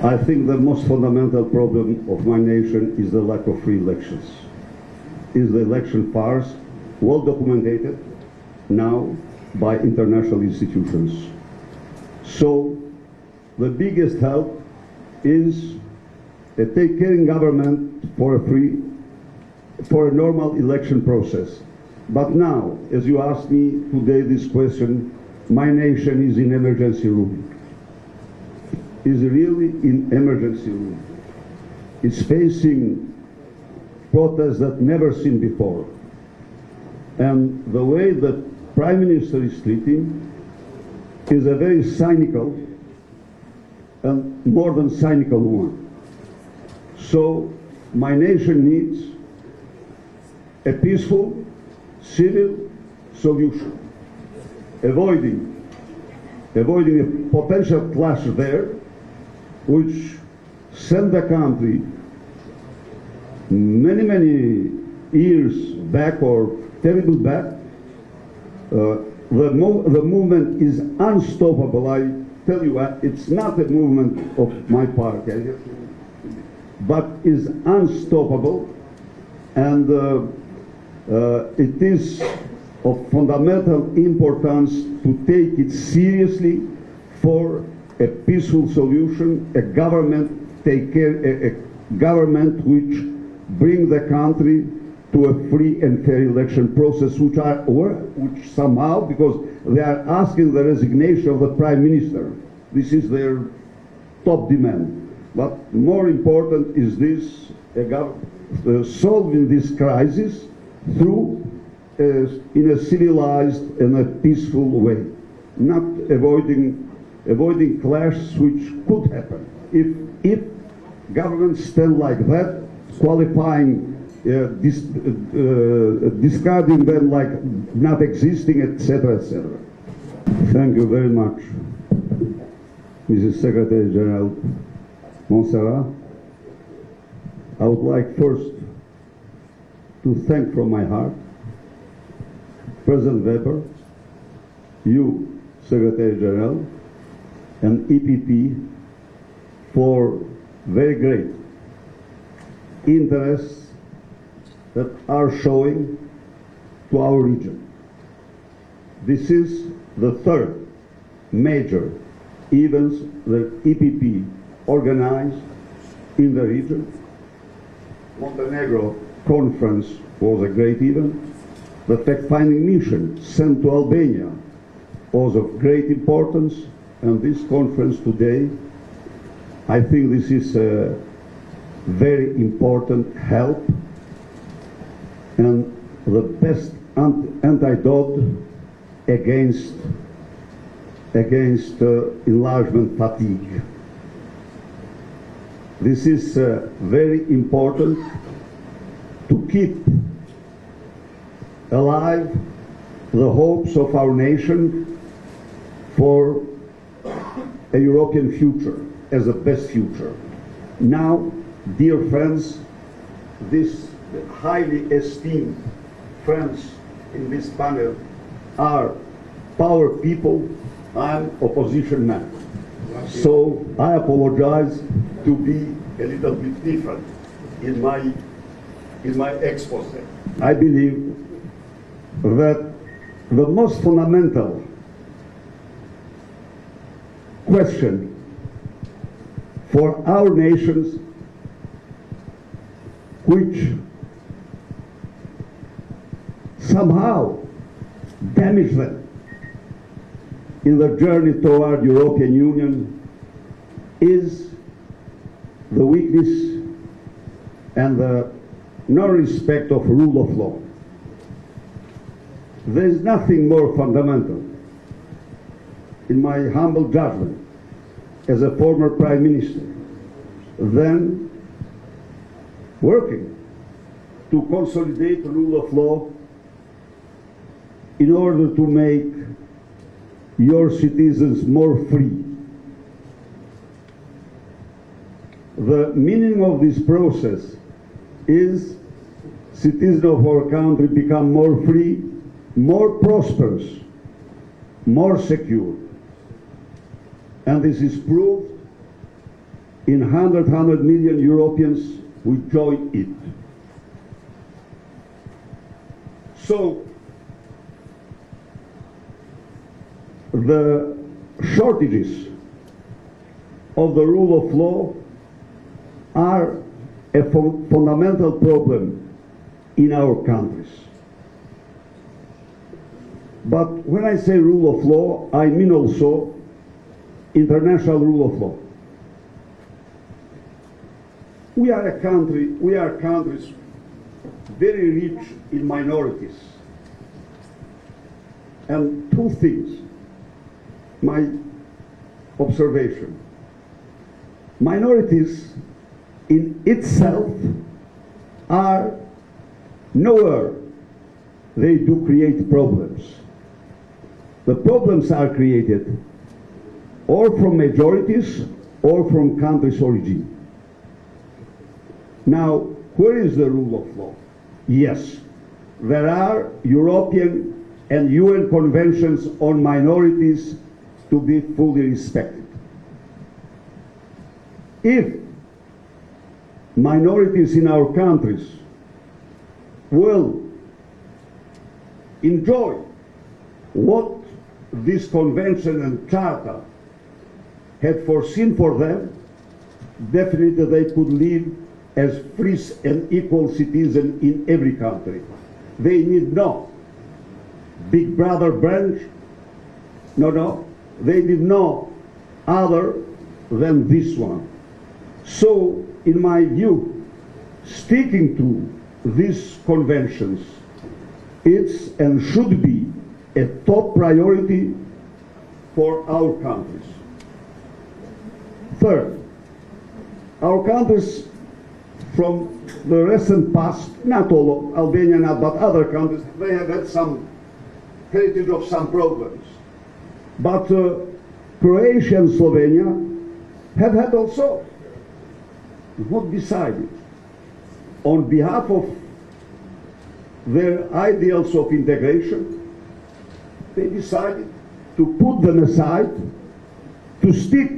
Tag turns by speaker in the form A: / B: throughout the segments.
A: I think the most fundamental problem of my nation is the lack of free elections. Is the election farce well documented now by international institutions. So the biggest help is a take-caring government for a normal election process. But now, as you asked me today this question, my nation is in emergency room. Is really in emergency room. It's facing protests that never seen before. And the way that Prime Minister is treating is a very cynical and more than cynical one. So my nation needs a peaceful, civil solution, avoiding a potential clash there, which sent the country many years back or terrible back. The movement is unstoppable. I tell you, it's not a movement of my party, but is unstoppable, and it is of fundamental importance to take it seriously for a peaceful solution, a government a government which bring the country to a free and fair election process, which somehow, because they are asking the resignation of the Prime Minister. This is their top demand. But more important is this, solving this crisis through in a civilized and a peaceful way, not avoiding clashes which could happen. If governments stand like that, qualifying, discarding them like not existing, etc., etc. Thank you very much, Mrs. Secretary General Montserrat. I would like first to thank from my heart President Weber, you, Secretary General, and EPP for very great interests that are showing to our region. This is the third major events that EPP organized in the region. Montenegro conference was a great event. The fact-finding mission sent to Albania was of great importance, and this conference today, I think this is a very important help and the best antidote against enlargement fatigue. This is very important to keep alive the hopes of our nation for a European future as the best future. Now, dear friends, these highly esteemed friends in this panel are power people. I'm opposition man. So I apologize to be a little bit different in my expose. I believe that the most fundamental question for our nations, which somehow damage them in the journey toward European Union, is the weakness and the non-respect of rule of law. There is nothing more fundamental, in my humble judgment, as a former Prime Minister, than working to consolidate the rule of law in order to make your citizens more free. The meaning of this process is citizens of our country become more free, more prosperous, more secure. And this is proved in 100 million Europeans who join it. So, the shortages of the rule of law are a fundamental problem in our countries. But when I say rule of law, I mean also international rule of law. We are countries very rich in minorities. And two things, my observation. Minorities in itself are nowhere they do create problems. The problems are created or from majorities or from countries' origin. Now, where is the rule of law? Yes, there are European and UN conventions on minorities to be fully respected. If minorities in our countries will enjoy what this convention and charter had foreseen for them, definitely they could live as free and equal citizens in every country. They need no big brother branch, no, they need no other than this one. So, in my view, sticking to these conventions, it's and should be a top priority for our countries. Third, our countries from the recent past, not all of Albania, but other countries, they have had some heritage of some problems. But Croatia and Slovenia have had also what decided on behalf of their ideals of integration. They decided to put them aside, to stick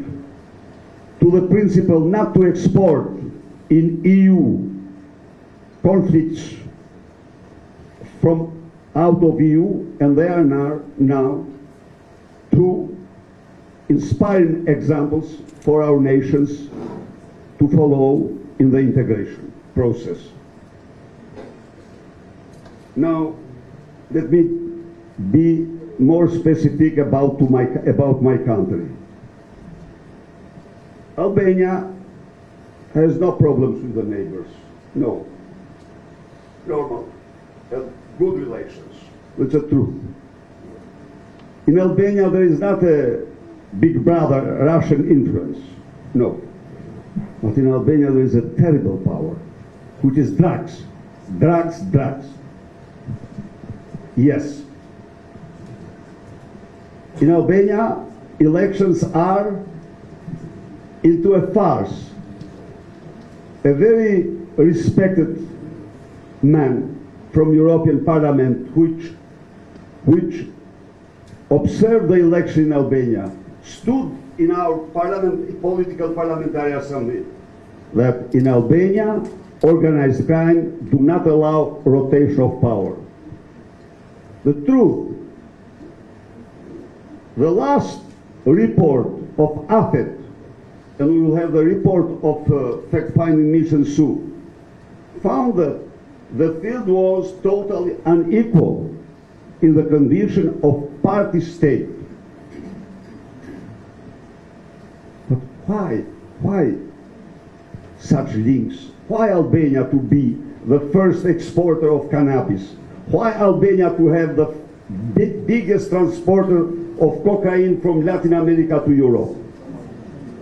A: to the principle not to export in EU conflicts from out of EU, and they are now two inspiring examples for our nations to follow in the integration process. Now, let me be more specific about my country. Albania has no problems with the neighbors. No. Normal. Have good relations. That's the truth. In Albania there is not a big brother Russian influence. No. But in Albania there is a terrible power, which is drugs. Drugs. Yes. In Albania, elections are into a farce. A very respected man from European Parliament, which observed the election in Albania, stood in our political parliamentary assembly, that in Albania, organized crime do not allow rotation of power. The truth, the last report of AFET, and we will have the report of fact-finding mission soon, found that the field was totally unequal in the condition of party state. But why such links? Why Albania to be the first exporter of cannabis? Why Albania to have the biggest transporter of cocaine from Latin America to Europe?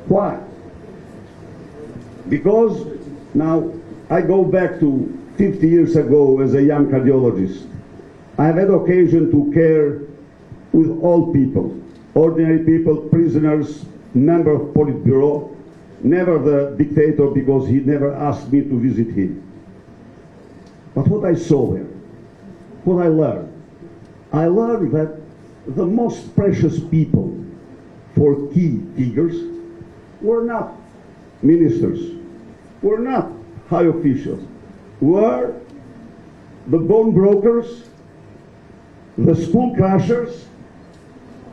A: Why? Because now I go back to 50 years ago as a young cardiologist. I have had occasion to care with all people, ordinary people, prisoners, member of Politburo, never the dictator because he never asked me to visit him. But what I saw there, what I learned that the most precious people for key figures were not ministers were not high officials, were the bone brokers, the school crashers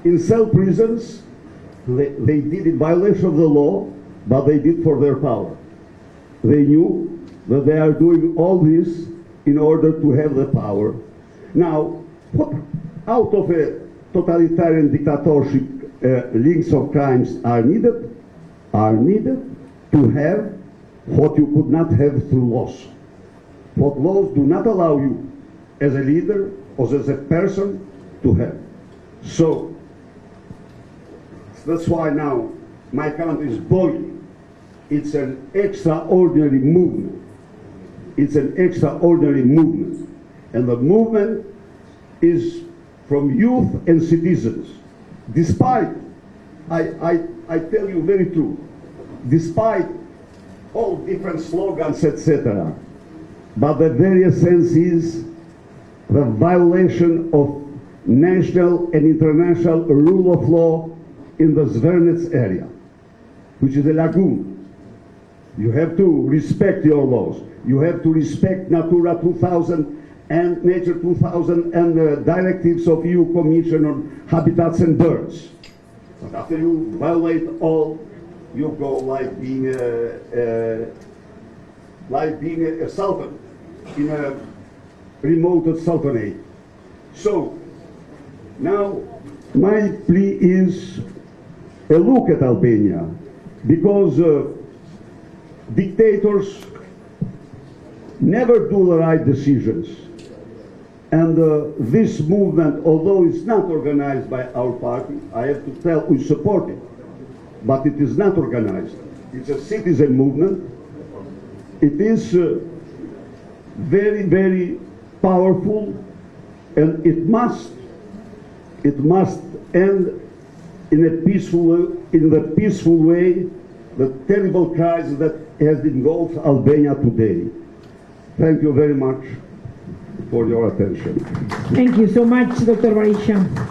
A: in cell prisons. They did in violation of the law, but they did for their power. They knew that they are doing all this in order to have the power. Now, what out of a totalitarian dictatorship links of crimes are needed? Are needed to have what you could not have through laws. What laws do not allow you as a leader or as a person to have. So, that's why now my country is boiling. It's an extraordinary movement. It's an extraordinary movement. And the movement is from youth and citizens. Despite, I tell you very true, despite all different slogans, etc., but the very essence is the violation of national and international rule of law in the Zvernets area, which is a lagoon. You have to respect your laws. You have to respect Natura 2000 and Nature 2000 and the directives of EU Commission on Habitats and Birds. But after you violate all, you go like being a sultan in a remote sultanate. So now my plea is a look at Albania, because dictators never do the right decisions. And this movement, although it's not organized by our party, I have to tell we support it, but it is not organized. It's a citizen movement. It is very, very powerful, and it must end in the peaceful way, the terrible crisis that has engulfed Albania today. Thank you very much for your attention.
B: Thank you so much, Dr. Berisha.